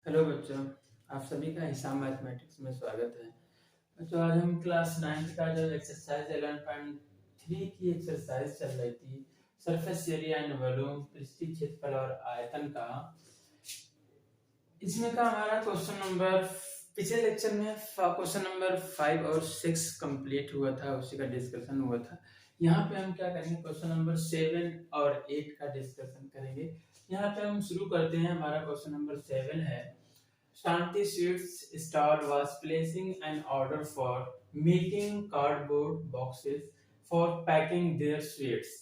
Hello बच्चों, आप सभी का हिसाब मैथमेटिक्स में स्वागत है। बच्चों, आज हम क्लास 9 का जो एक्सरसाइज 11.3 की एक्सरसाइज चल रही थी, सरफेस एरिया एंड वॉल्यूम, पृष्ठीय क्षेत्रफल और आयतन का, इसमें का हमारा क्वेश्चन नंबर पिछले लेक्चर में क्वेश्चन नंबर 5 और 6 कंप्लीट हुआ था, उसी का डिस्कशन हुआ था। यहाँ पे हम क्या करेंगे, क्वेश्चन नंबर 7 और 8 का डिस्कशन करेंगे। यहाँ पे हम शुरू करते हैं। हमारा क्वेश्चन नंबर 7 है, Shanti Sweets stall was placing an order for making cardboard boxes for packing their sweets.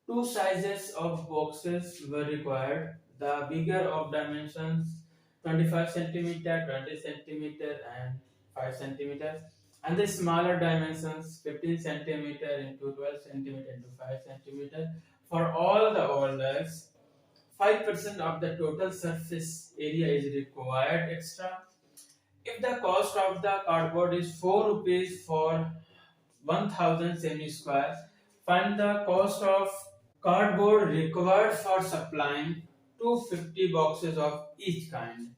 Two sizes of boxes were required. The bigger of dimensions 25 centimeter, 20 centimeter, and 5 centimeter, and the smaller dimensions 15 centimeter into 12 centimeter into 5 centimeter for all the orders. 5% of the total surface area is required extra. If the cost of the cardboard is 4 rupees for 1000 semi square, find the cost of cardboard required for supplying 250 boxes of each kind.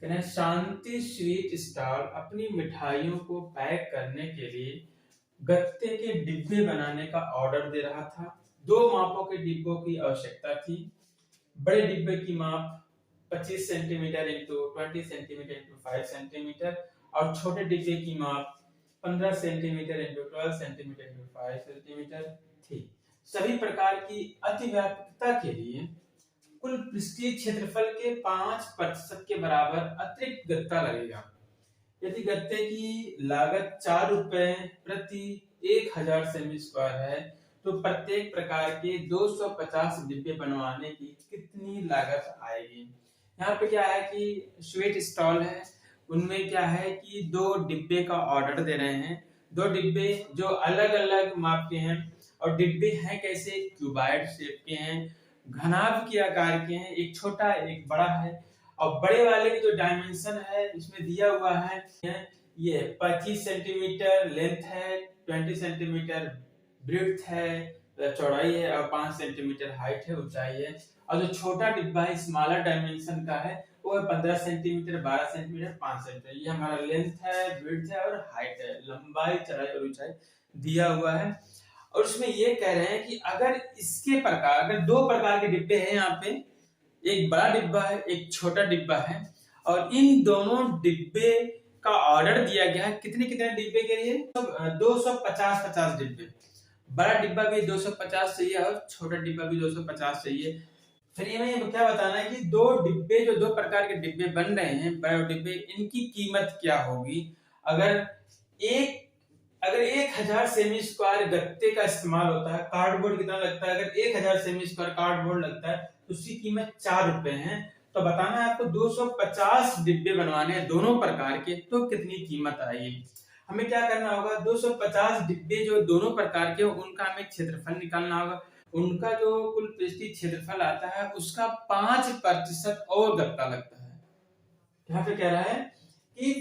कहना शांति sweet stall अपनी मिठाइयों को pack करने के लिए गत्ते के डिब्बे बनाने का ऑर्डर दे रहा था। दो मापों के डिब्बों की आवश्यकता थी। बड़े डिब्बे की माप 25 centimetre into 20 centimetre into 5 centimetre और छोटे डिब्बे की माप 15 centimetre into 12 centimetre into 5 centimetre थी। सभी प्रकार की अतिव्यापकता के लिए कुल पृष्ठीय क्षेत्रफल के 5% के बराबर अतिरिक्त गत्ता लगेगा। यदि गत्ते की लागत 4 रुपए प्रति 1000 सेमी स्क्वायर है, तो प्रत्येक प्रकार के 250 डिब्बे बनवाने की कितनी लागत आएगी। यहाँ पे क्या है कि स्वीट स्टॉल है, उनमें क्या है कि 2 डिब्बे का ऑर्डर दे रहे हैं। 2 डिब्बे जो अलग अलग माप के हैं और डिब्बे हैं कैसे, क्यूबाइड शेप के हैं, घनाभ के आकार के हैं, एक छोटा एक बड़ा है। और बड़े वाले की जो डायमेंशन है इसमें दिया हुआ है, ये 25 सेंटीमीटर लेंथ है, 20 सेंटीमीटर ब्रेड्थ है, चौड़ाई है, और 5 सेंटीमीटर हाइट है, ऊंचाई है। और जो छोटा डिब्बा है स्मॉलर डायमेंशन का है, वो है 15 सेंटीमीटर, 12 सेंटीमीटर, 5 सेंटीमीटर। ये हमारा लेंथ है, ब्रेड्थ है और हाइट है, लंबाई, चौड़ाई और ऊंचाई दिया हुआ है। और उसमें ये कह रहे हैं कि अगर इसके प्रकार, अगर 2 प्रकार के डिब्बे हैं, यहाँ पे एक बड़ा डिब्बा है, एक छोटा डिब्बा है, और इन दोनों डिब्बे का ऑर्डर दिया गया है कितने कितने डिब्बे के लिए, 250 डिब्बे। बड़ा डिब्बा भी 250 चाहिए और छोटा डिब्बा भी 250 चाहिए। फिर ये क्या बताना है कि 2 डिब्बे, जो 2 प्रकार के डिब्बे बन रहे हैं, बड़े डिब्बे, इनकी कीमत क्या होगी। अगर 1000 सेमी स्क्वायर गत्ते का इस्तेमाल होता है, कार्डबोर्ड कितना लगता है, अगर 1000 सेमी स्क्वायर कार्डबोर्ड लगता है तो उसकी कीमत 4 रुपए है। तो बताना है आपको 250 डिब्बे बनवाने हैं दोनों प्रकार के, तो कितनी कीमत आएगी। हमें क्या करना होगा, 250 डिब्बे जो दोनों प्रकार के, उनका हमें क्षेत्रफल निकालना होगा। उनका जो कुल पृष्ठीय क्षेत्रफल आता है उसका 5% और गत्ता लगता है। यहाँ पे कह रहा है कि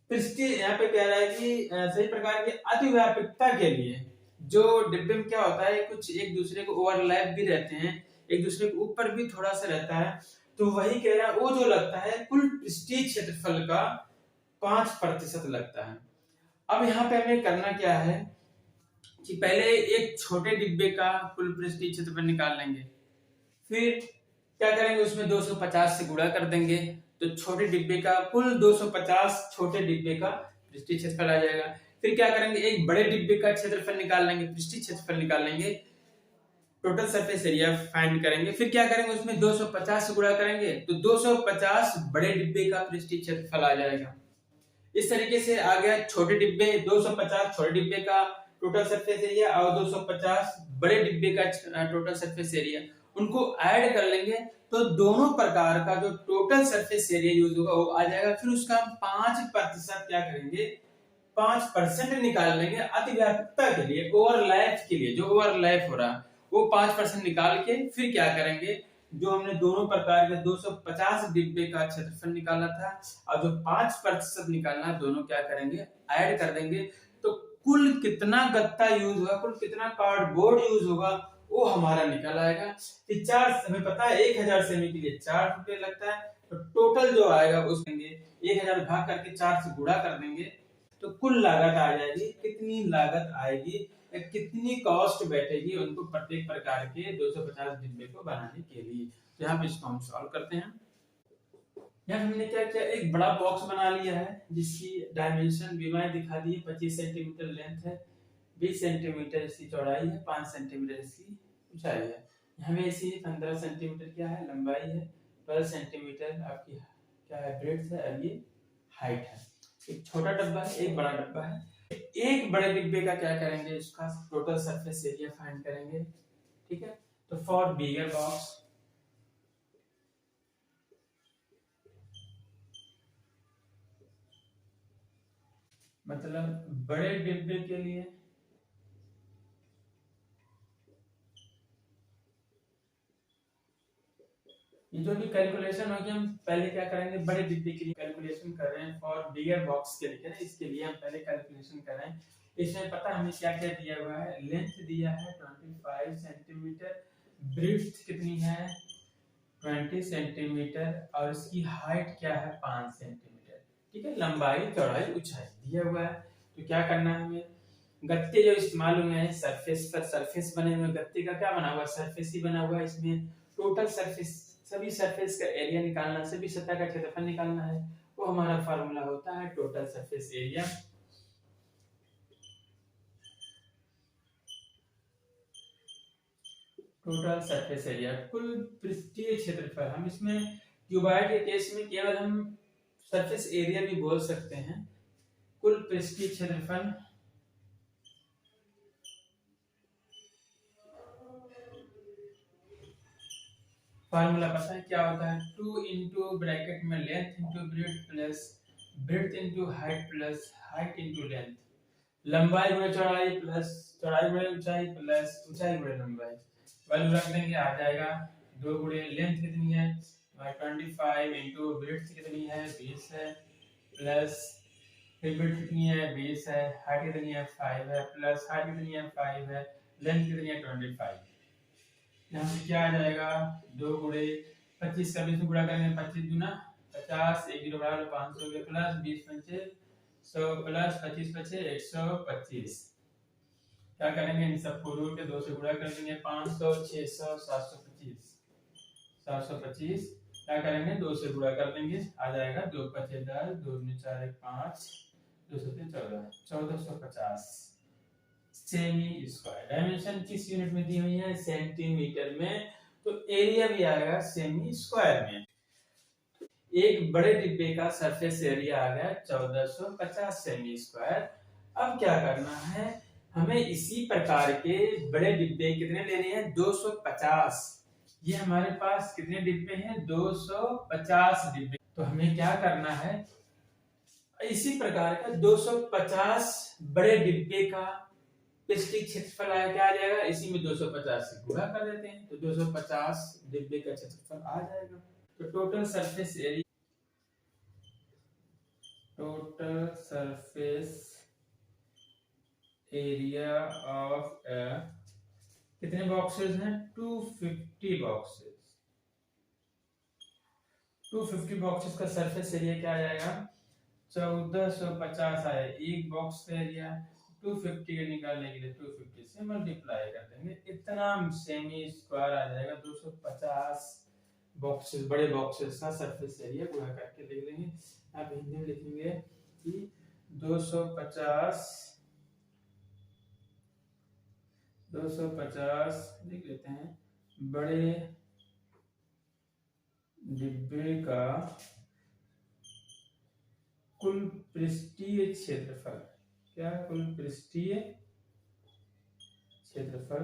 पृष्ठीय, यहाँ पे कह रहा है कि सही प्रकार की अतिव्यापकता के लिए जो डिब्बे में क्या होता है, कुछ एक दूसरे को ओवरलैप भी रहते हैं, एक दूसरे के ऊपर भी थोड़ा सा रहता है, तो वही कह रहा है वो जो लगता है कुल पृष्ठीय क्षेत्रफल का 5% लगता है। अब यहाँ पे हमें करना क्या है कि पहले एक छोटे डिब्बे का कुल पृष्ठीय क्षेत्रफल निकाल लेंगे, फिर क्या करेंगे, उसमें 250 से गुणा कर देंगे, तो छोटे डिब्बे का कुल 250 छोटे डिब्बे का पृष्ठीय क्षेत्रफल आ जाएगा। फिर क्या करेंगे, एक बड़े डिब्बे का क्षेत्रफल निकाल लेंगे, पृष्ठीय क्षेत्रफल निकाल लेंगे, टोटल सरफेस एरिया फाइंड करेंगे। फिर क्या करेंगे, उसमें 250 से गुणा करेंगे, तो 250 बड़े डिब्बे का पृष्ठीय क्षेत्रफल आ जाएगा। इस तरीके से आ गया छोटे डिब्बे, 250 छोटे डिब्बे का टोटल सरफेस एरिया और 250 बड़े डिब्बे का टोटल सरफेस एरिया, उनको ऐड कर लेंगे तो दोनों प्रकार का जो टोटल सरफेस एरिया यूज होगा वो आ जाएगा। फिर उसका 5% क्या करेंगे, 5% निकाल लेंगे अतिव्यापकता के लिए, ओवरलैप के लिए, जो ओवरलैप हो रहा है वो 5% निकाल के फिर क्या करेंगे, जो हमने दोनों प्रकार के 250 डिब्बे का क्षेत्रफल निकाला था और जो 5% निकालना, दोनों क्या करेंगे, ऐड कर देंगे। तो कुल कितना गत्ता यूज होगा, कुल कितना कार्डबोर्ड यूज होगा, वो हमारा निकल आएगा। कि 4, हमें पता है 1000 सेमी के लिए 4 रुपए लगता है, तो टोटल जो आएगा उस देंगे 1000 भाग करके 4 से गुणा कर देंगे तो कुल लागत आ जाएगी। कितनी लागत आएगी, कितनी कॉस्ट बैठेगी उनको प्रत्येक प्रकार के 250 डिब्बे को बनाने के लिए। तो यहाँ पे इसको हम सॉल्व करते हैं। यहाँ हमने क्या किया, एक बड़ा बॉक्स बना लिया है जिसकी डायमेंशन बीमाएं दिखा दी है। 25 सेंटीमीटर लेंथ है, 20 सेंटीमीटर इसकी चौड़ाई है, 5 सेंटीमीटर इसकी ऊंचाई है। यहाँ में इसी 15 सेंटीमीटर क्या है लंबाई है, 12 सेंटीमीटर आपकी क्या है ब्रेड्थ है, और ये हाइट है। एक छोटा डब्बा है, एक बड़ा डब्बा है। एक बड़े डिब्बे का क्या करेंगे, इसका टोटल सरफेस एरिया फाइंड करेंगे। ठीक है, तो फॉर बिगर बॉक्स मतलब बड़े डिब्बे के लिए ये जो भी कैलकुलेशन होगी हम पहले क्या करेंगे, बड़े डिब्बे के लिए कैलकुलेशन कर रहे हैं। फॉर बिगर बॉक्स के लिए इसके लिए हम पहले कैलकुलेशन कर रहे हैं। इसमें पता हमें क्या क्या दिया हुआ है, लेंथ दिया है 25 सेंटीमीटर, ब्रेड्थ कितनी है 20 सेंटीमीटर, और इसकी हाइट क्या है 5 सेंटीमीटर। ठीक है, लंबाई चौड़ाई ऊंचाई दिया हुआ है। तो क्या करना है हमें, गत्ते जो इस्तेमाल हुए हैं सरफेस पर, सरफेस बने हुए गत्ते का क्या बना हुआ है, सरफेस ही बना हुआ है। इसमें टोटल सरफेस, सभी सरफेस का एरिया निकालना, सभी सतह का क्षेत्रफल निकालना है। वो हमारा फार्मूला होता है total surface area. Total surface area कुल पृष्ठीय क्षेत्रफल। हम इसमें क्यूबॉइड के केस में केवल हम सरफेस एरिया भी बोल सकते हैं। कुल पृष्ठीय क्षेत्रफल फार्मूला पता है क्या होता है, 2 इंटू ब्रैकेट में length into breadth plus breadth into height plus height into length, लंबाई गुणे चौड़ाई प्लस चौड़ाई गुणे ऊंचाई प्लस ऊंचाई गुणे लंबाई। वैल्यू रख देंगे, आ जाएगा 2 गुणे लेंथ कितनी है 25 इंटू ब्रेड्थ कितनी है 20 है, प्लस फिर ब्रेड्थ कितनी है 20 है, हाइट कितनी है 5 है, प्लस हाइट कितनी है 5 है, लेंथ कितनी है 25। यहाँ से क्या आ जाएगा, 2 गुणे 25 का 20 में गुणा करेंगे, 25 गुना 50, 1 जीरो बढ़ा लो 500 के, प्लस 20 पंचे 100 प्लस 25 पचे 125। क्या करेंगे, इन सबको रूट के 2 से गुणा कर देंगे, 500 600 725 725। क्या करेंगे 2 से गुणा कर देंगे, आ जाएगा 2 पचे 10, 2 दूनी 4 1 5, 2 सत्ते 14 1450 सेमी स्क्वायर। डायमेंशन किस यूनिट में दी हुई है, सेंटीमीटर में, तो एरिया भी आएगा सेमी स्क्वायर में। एक बड़े डिब्बे का सरफेस एरिया आ गया 1450 सेमी स्क्वायर। अब क्या करना है, हमें इसी प्रकार के बड़े डिब्बे कितने लेने हैं 250। ये हमारे पास कितने डिब्बे हैं 250 डिब्बे। तो हमें क्या करना है, इसी प्रकार का 250 बड़े डिब्बे का पृष्ठीय क्षेत्रफल आया क्या आ जाएगा, इसी में 250 से गुणा कर देते हैं तो 250 डिब्बे का क्षेत्रफल आ जाएगा। तो total surface area, total surface area of कितने बॉक्सेस हैं 250 बॉक्सेस। 250 बॉक्सेस का सरफेस एरिया क्या आ जाएगा 1450 आया एक बॉक्स का एरिया। 250 के निकालने के लिए 250 से मल्टीप्लाई कर देंगे, इतना सेमी स्क्वायर आ जाएगा। 250 बॉक्सेस, बड़े बॉक्सेस का सरफेस एरिया गुणा करके लिख लेंगे। आप हिंदी में लिखेंगे कि 250 लिख लेते हैं, बड़े डिब्बे का कुल पृष्ठीय क्षेत्रफल, क्या कुल पृष्ठीय क्षेत्रफल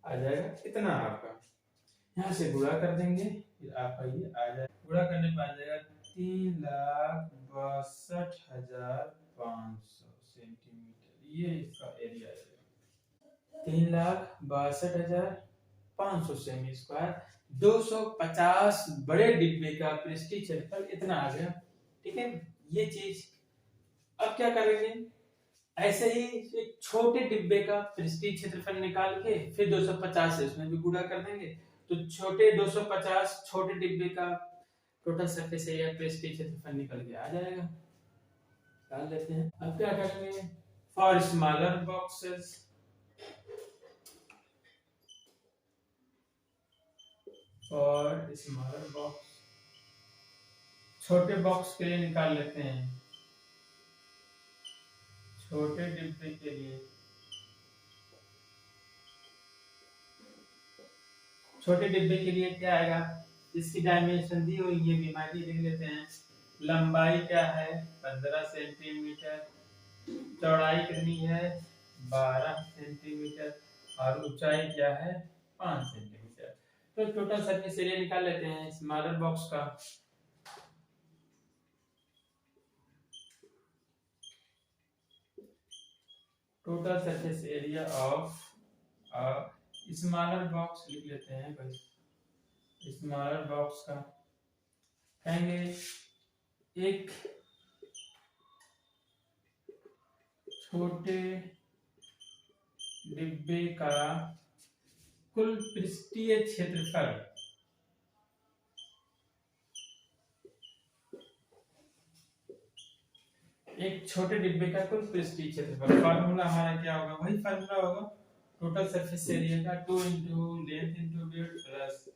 आ जाएगा इतना आपका। यहाँ से गुणा कर देंगे, फिर आपका ये आ जाएगा, गुणा करने पर आ जाएगा 3,62,500 सेंटीमीटर। ये इसका एरिया आ जाएगा 3,62,500 सेमी स्क्वायर। 250 बड़े डिब्बे का पृष्ठीय क्षेत्रफल इतना आ गया। ठीक है, ये चीज। अब क्या करेंगे, ऐसे ही एक छोटे डिब्बे का पृष्ठीय क्षेत्रफल निकाल के फिर 250 से उसमें भी गुणा कर देंगे। तो छोटे 250 छोटे डिब्बे का टोटल सरफेस एरिया पृष्ठीय क्षेत्रफल निकल के आ जाएगा। निकाल लेते हैं। अब क्या करेंगे, for smaller boxes, for smaller box, छोटे बॉक्स के लिए निकाल लेते हैं। छोटे डिब्बे के लिए, छोटे डिब्बे के लिए क्या आएगा, इसकी डायमेंशन दी हुई है, बीमारी लिख लेते हैं। लंबाई क्या है 15 सेंटीमीटर, चौड़ाई कितनी है 12 सेंटीमीटर और ऊंचाई क्या है 5 सेंटीमीटर। तो टोटल सरफेस एरिया निकाल लेते हैं स्मॉलर बॉक्स का। Total surface area of smaller box लिख लेते हैं भाई। स्मॉलर बॉक्स का कहेंगे एक छोटे डिब्बे का कुल पृष्ठीय क्षेत्रफल एक छोटे डिब्बे का कुल पृष्ठीय क्षेत्रफल, फार्मूला हमारा क्या होगा, वही फार्मूला होगा टोटल सरफेस एरिया का 2 into length into width plus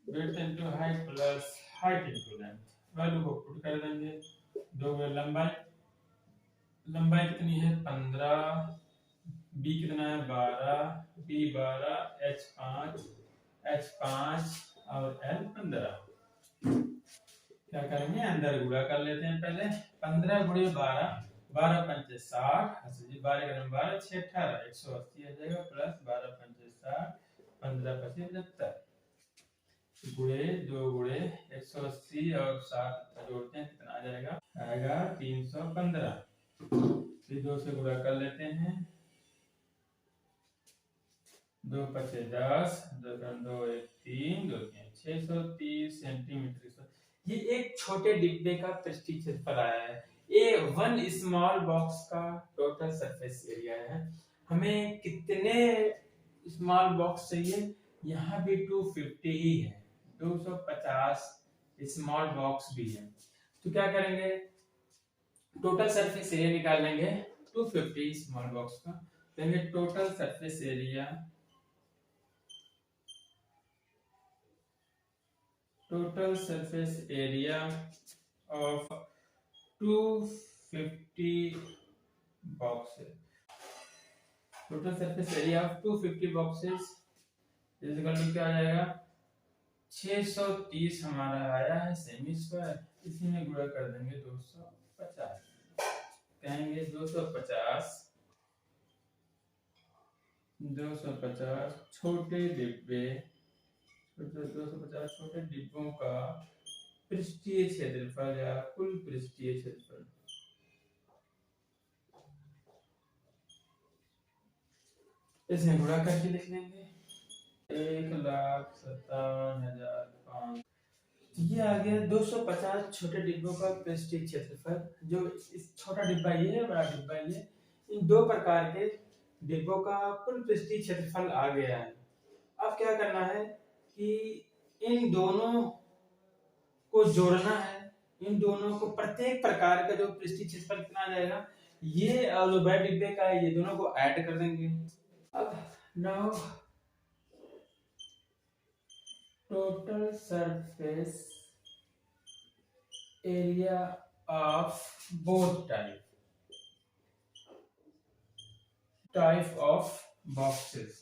width into height plus height into length. Value को पुट कर देंगे। 2 लंबाई, लंबाई कितनी है 15, बी कितना है 12, बी 12, h 5 और l 15। क्या करेंगे, अंदर गुणा कर लेते हैं पहले। 15 गुणे 12, 12 पंचे 60, 12 का नंबर 12, 6 18, 180 आ जाएगा प्लस 12 पंचे 60, 15 पचे 75 गुणे 2 गुणे 180 और 60 जोड़ते हैं कितना आ जाएगा, आएगा 315। फिर 2 से गुणा कर लेते हैं। 2 पचे 10, 2 2 1 3, 2 3 630 सेंटीमीटर। ये एक छोटे डिब्बे का पृष्ठीय क्षेत्रफल आया है। ये वन स्मॉल बॉक्स का टोटल सरफेस एरिया है। हमें कितने स्मॉल बॉक्स चाहिए, यहाँ भी 250 ही है, 250 स्मॉल बॉक्स भी है। तो क्या करेंगे, टोटल सरफेस एरिया निकाल लेंगे 250 स्मॉल बॉक्स का। देंगे total surface area, total surface area of 250 boxes, total surface area of 250 boxes equal to क्या आ जाएगा, 630 हमारा आया है सेमी स्क्वायर, इसी में गुणा कर देंगे 250। कहेंगे 250 छोटे डिब्बे, 250 छोटे डिब्बों का पृष्ठीय क्षेत्रफल या कुल पृष्ठीय क्षेत्रफल। इसमें गुणा करके लिख लेंगे 1,57,500। ये आ गया 250 छोटे डिब्बों का पृष्ठीय क्षेत्रफल। जो इस छोटा डिब्बा ये है, बड़ा डिब्बा ये, इन दो प्रकार के डिब्बों का कुल पृष्ठीय क्षेत्रफल आ गया है। अब क्या करना है कि इन दोनों को जोड़ना है, इन दोनों को प्रत्येक प्रकार का जो पृष्ठीय क्षेत्रफल कितना आ जाएगा, ये और जो बड़े डिब्बे का है, ये दोनों को ऐड कर देंगे। अब now total surface area of both type of boxes,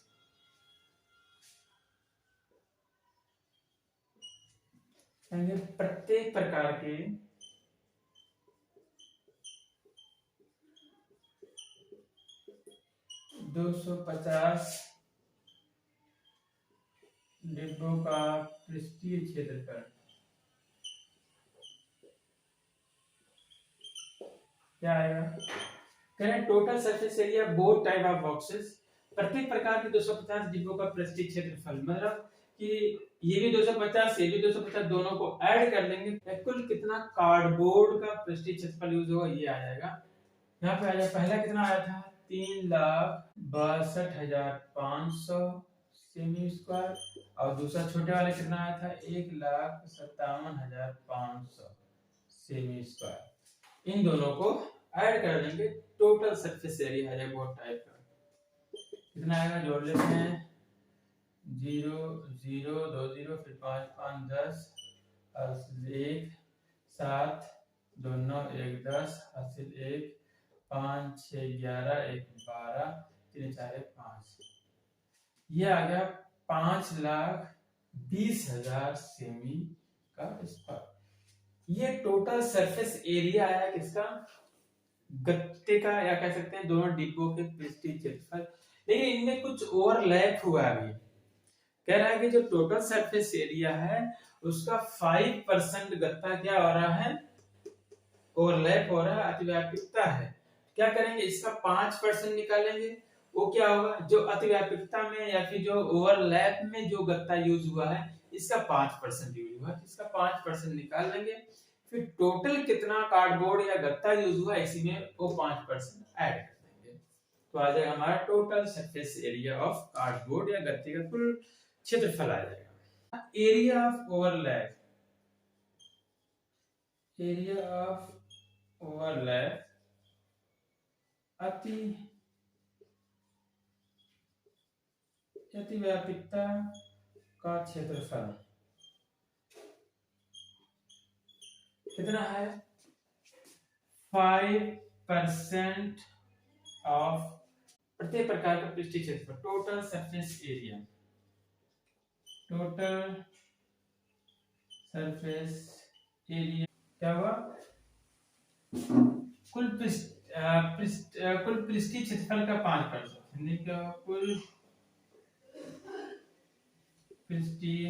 प्रत्येक प्रकार के 250 डिब्बों का पृष्ठीय क्षेत्रफल क्या आएगा, करें total surface area both type of boxes, प्रत्येक प्रकार के 250 डिब्बों का पृष्ठीय क्षेत्रफल, मतलब कि ये भी 250 ये भी 250, दोनों को ऐड कर लेंगे, कुल कितना कार्डबोर्ड का पृष्ठीय क्षेत्रफल यूज होगा ये आ जाएगा। यहाँ पे आ जाएगा, पहला कितना आया था 3,62,500 सेमी स्क्वायर और दूसरा छोटे वाले कितना आया था 1,57,500 सेमी स्क्वायर। इन दोनों को ऐड कर देंगे, टोटल सरफेस एरिया है वो टाइप का कितना आएगा, जोड़ लेते हैं 0 0 2 0 फिर 5 5 10 1 7 2 9 1 10 हासिल 1 5 6 11 1 12 3 4 5, ये आ गया 5,20,000 सेमी का स्क्वायर। ये टोटल सरफेस एरिया आया किसका, गत्ते का, या कह सकते हैं दोनों डिब्बों के पृष्ठीय क्षेत्रफल। लेकिन इनमें कुछ ओवरलैप हुआ है। अभी कह रहा है कि जो टोटल सरफेस एरिया है उसका 5% गत्ता क्या हो रहा है, ओवरलैप हो रहा है, अतिव्यापकता है। क्या करेंगे, इसका 5% निकालेंगे, वो क्या होगा, जो अतिव्यापकता में या फिर जो ओवरलैप में जो गत्ता यूज हुआ है इसका 5% यूज हुआ है, इसका 5% निकाल लेंगे। फिर टोटल कितना कार्डबोर्ड या गत्ता यूज हुआ इसी में वो 5% ऐड कर देंगे, तो आ जाएगा हमारा total surface area of cardboard या गत्ते का कुल क्षेत्रफल आ जाएगा। Area of overlap, area of overlap अतिव्यापकता का क्षेत्रफल कितना है, 5% ऑफ प्रत्येक प्रकार का पृष्ठीय क्षेत्रफल, total surface area, total surface area क्या हुआ, कुल पृष्ठीय क्षेत्रफल का 5%, कुल पृष्ठीय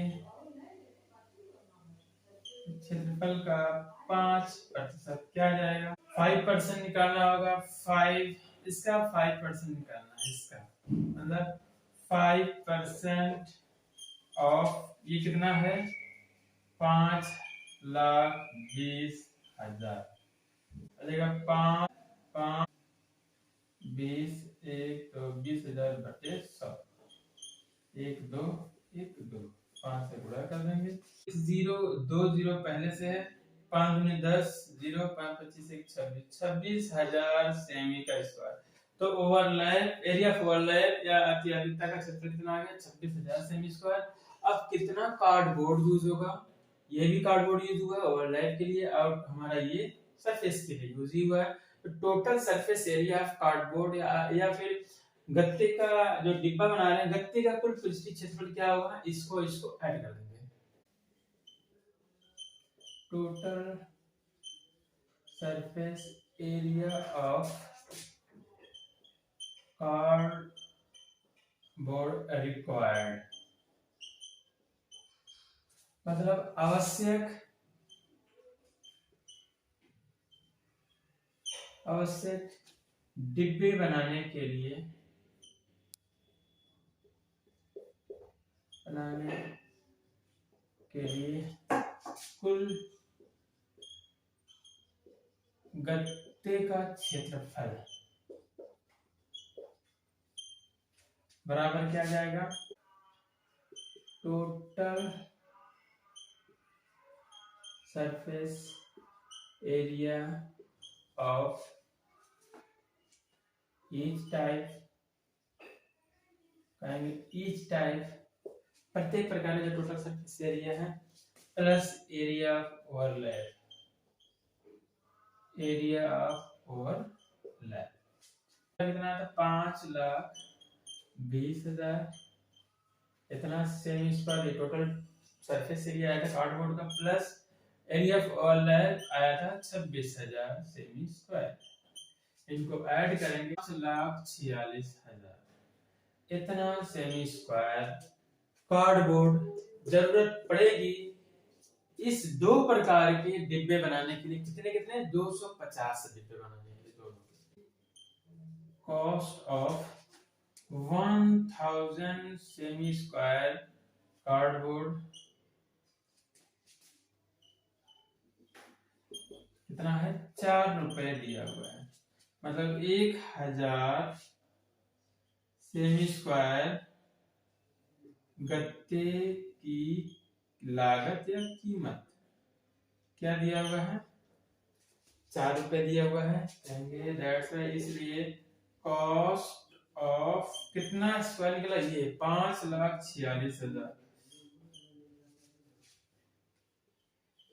क्षेत्रफल का 5% क्या आ जाएगा, 5% निकालना होगा, 5 इसका 5% निकालना है, इसका मतलब 5% ऑफ ये कितना है 5,20,000, 5 20 1 2 20,000 बटे 100, 1 2 1 2 5 से गुणा कर देंगे, 0 2 0 पहले से है, 5 दूनी 10 0 5 25 1 26,000 सेमी का स्क्वायर। तो ओवरलैप, एरिया ऑफ ओवरलैप या अतिव्यापकता का क्षेत्रफल कितना आ गया 26,000 सेमी स्क्वायर। अब कितना कार्डबोर्ड यूज होगा, ये भी कार्डबोर्ड यूज हुआ है ओवरलैप के लिए और हमारा ये सरफेस के लिए यूज ही हुआ है। तो total surface area of cardboard या फिर गत्ते का जो डिब्बा बना रहे हैं, गत्ते का कुल पृष्ठीय क्षेत्रफल क्या होगा, इसको ऐड कर देंगे, total surface area of cardboard required, मतलब आवश्यक डिब्बे बनाने के लिए कुल गत्ते का क्षेत्रफल बराबर क्या जाएगा, total surface area of each type, each type प्रत्येक प्रकार का जो टोटल सरफेस एरिया है plus area of overlap, area of overlap कितना था 5,20,000 इतना semi square, total surface area आया था कार्डबोर्ड का, प्लस एरिया ऑफ ओवरलैप आया था 26,000 सेमी स्क्वायर। इनको ऐड करेंगे 5,46,000 इतना सेमी स्क्वायर कार्डबोर्ड जरूरत पड़ेगी इस दो प्रकार के डिब्बे बनाने के लिए। कितने 250 डिब्बे बनाने के लिए दोनों। Cost of 1,000 semi square cardboard कितना है 4 रुपए दिया हुआ है, मतलब 1,000 सेमी स्क्वायर गत्ते की लागत या कीमत क्या दिया हुआ है, 4 रुपए दिया हुआ है, कहेंगे दैट्स वाई, इसलिए कॉस्ट ऑफ कितना स्क्वायर निकला, ये 5,46,000।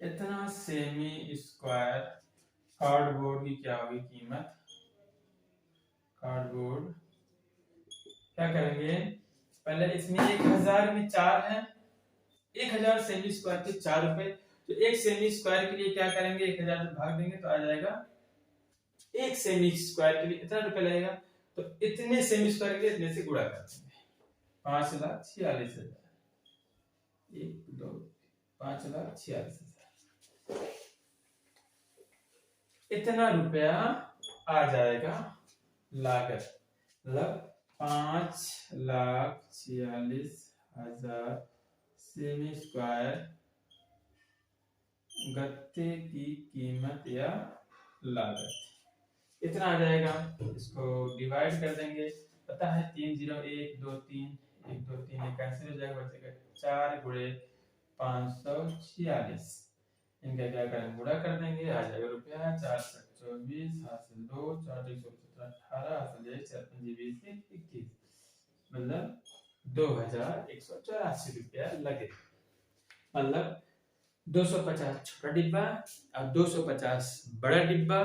इतना सेमी स्क्वायर कार्डबोर्ड की क्या होगी कीमत। कार्डबोर्ड क्या करेंगे, पहले इसमें 1,000 में 4 है, 1,000 सेमी स्क्वायर के 4 रुपए, तो एक सेमी स्क्वायर के लिए क्या करेंगे, 1,000 से भाग देंगे तो आ जाएगा, एक सेमी स्क्वायर के लिए इतना रुपए लगेगा, तो इतने सेमी स्क्वायर के लिए इतने से गुणा कर देंगे, 5,46,000, 1 2 5,46,000, इतना रुपया आ जाएगा लागत, मतलब 5,46,000 सेमी स्क्वायर गत्ते की कीमत या लागत, इतना आ जाएगा। इसको डिवाइड कर देंगे, पता है 3 0 1 2 3 1 2 3 कैंसिल हो जाएगा, बचेगा 4 गुणे 546, इनका क्या करेंगे गुणा कर देंगे, आ जाएगा रुपया 4 24 हासिल 2 4 1 17 18 हासिल 1 4 5 20 21, मतलब 2,184 रुपया लगे, मतलब 250 छोटा डिब्बा और 250 बड़ा डिब्बा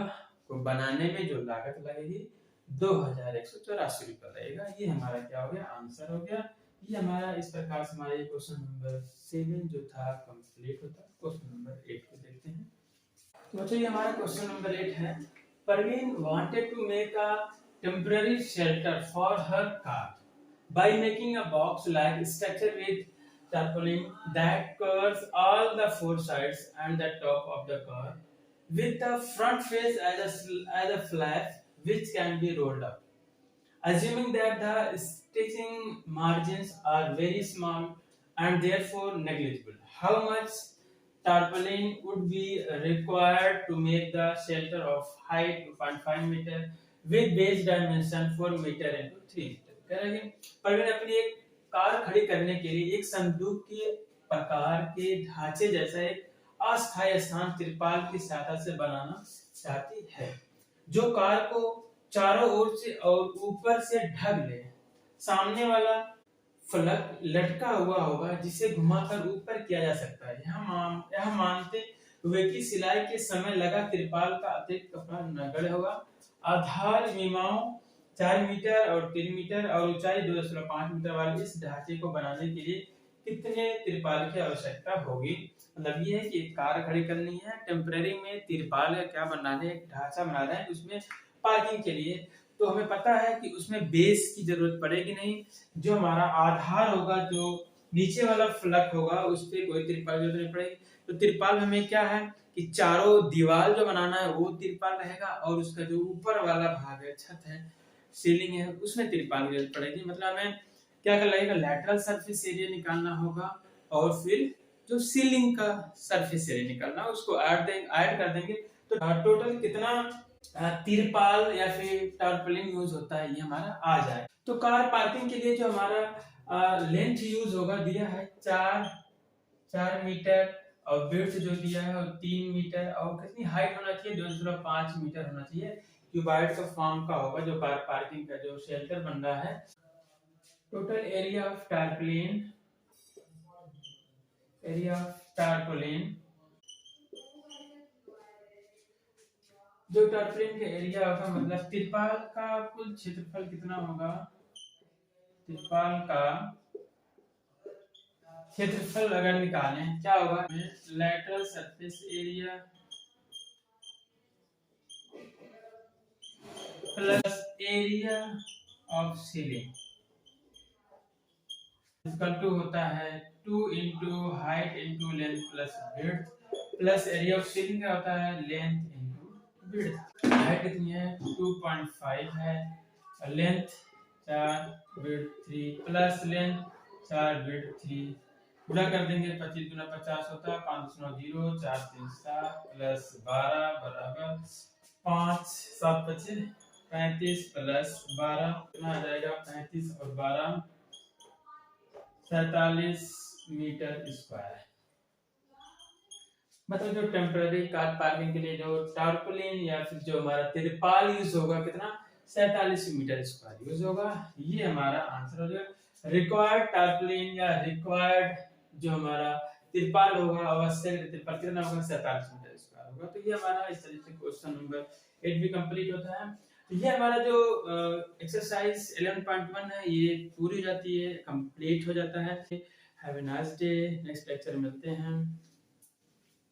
को बनाने में जो लागत लगेगी 2,184 रुपया लगेगा। ये हमारा क्या हो गया, आंसर हो गया। ये हमारा इस प्रकार से हमारा क्वेश्चन नंबर 7 जो था कंप्लीट होता है। क्वेश्चन नंबर 8 को देखते हैं। तो बच्चों ये हमारा क्वेश्चन नंबर 8 है। Parveen wanted to make a temporary shelter for her car by making a box like structure with tarpaulin that covers all the 4 sides and the top of the car with the front face as a flap which can be rolled up. Assuming that the stitching margins are very small and therefore negligible, how much tarpaulin would be required to make the shelter of height 2.5 meter with base dimension 4 meter into 3 meter? Parveen अपनी एक car खड़ी करने के लिए एक संदूक के प्रकार के ढांचे जैसा एक अस्थायी स्थान तिरपाल की सहायता से बनाना चाहती है, जो कार को चारों ओर से और ऊपर से ढक ले। सामने वाला फलक लटका हुआ होगा जिसे घुमाकर ऊपर किया जा सकता है। यह मानते हुए कि सिलाई के समय लगा तिरपाल का अतिरिक्त कपड़ा नगण्य होगा। आधार विमाओं 4 मीटर और 3 मीटर और ऊंचाई 2.5 मीटर वाले इस ढांचे को बनाने के लिए कितने तिरपाल की आवश्यकता होगी। मतलब ये है कि एक कार खड़ी करनी है, टेम्परेरी में तिरपाल का क्या बना रहे हैं, एक ढांचा बना रहे हैं उसमें पार्किंग के लिए। तो हमें पता है कि उसमें बेस की जरूरत पड़ेगी नहीं, जो हमारा आधार होगा, जो नीचे वाला फलक होगा, उस पर कोई तिरपाल जरूरत नहीं पड़ेगी। तो तिरपाल हमें क्या है कि चारों दीवार जो बनाना है वो तिरपाल रहेगा, और उसका जो ऊपर वाला भाग है, छत है, सीलिंग है, उसमें तिरपाल की जरूरत पड़ेगी। मतलब हमें क्या कर लगेगा, लैटरल सरफेस एरिया निकालना होगा और फिर जो सीलिंग का सरफेस एरिया निकालना, उसको ऐड कर देंगे। तो टोटल कितना तिरपाल या फिर टारपोलिन यूज होता है ये हमारा आ जाए। तो कार पार्किंग के लिए जो हमारा लेंथ यूज होगा दिया है 4 मीटर, और विड्थ जो दिया है वो 3 मीटर, और कितनी हाइट होना चाहिए 2.5 मीटर होना चाहिए। क्यूबाइड का फॉर्म का होगा जो कार पार्किंग का जो शेल्टर बन रहा है। टोटल एरिया ऑफ टारपोलिन, जो टारपोलिन का एरिया होगा, मतलब तिरपाल का कुल क्षेत्रफल कितना होगा, तिरपाल का क्षेत्रफल अगर निकालें क्या होगा, lateral surface area plus area of ceiling equal to होता है 2 into height into length plus width, plus area of ceiling का होता है लेंथ इंटू विड्थ। हाइट कितनी है 2.5 है, length 4 width 3 plus length 4 width 3, गुणा कर देंगे 25 गुना 50 होता है 5 9 0 4 3 7 प्लस 12 बराबर 5 7 25 35 प्लस 12 कितना आ जाएगा 35 और 12 47 मीटर स्क्वायर। मतलब जो टेम्पररी कार पार्किंग के लिए जो टारपोलिन या फिर जो हमारा तिरपाल यूज होगा कितना 47 मीटर स्क्वायर यूज होगा। ये हमारा आंसर हो जाएगा। रिक्वायर्ड टारपोलिन या रिक्वायर्ड जो हमारा तिरपाल होगा आवश्यक तिरपाल कितना होगा 47 मीटर स्क्वायर होगा। तो ये हमारा इस तरीके से क्वेश्चन नंबर 8 भी कंप्लीट होता है। तो ये हमारा जो एक्सरसाइज 11.1 है ये पूरी हो जाती है, कंप्लीट हो जाता है। Have a nice day, next lecture मिलते हैं।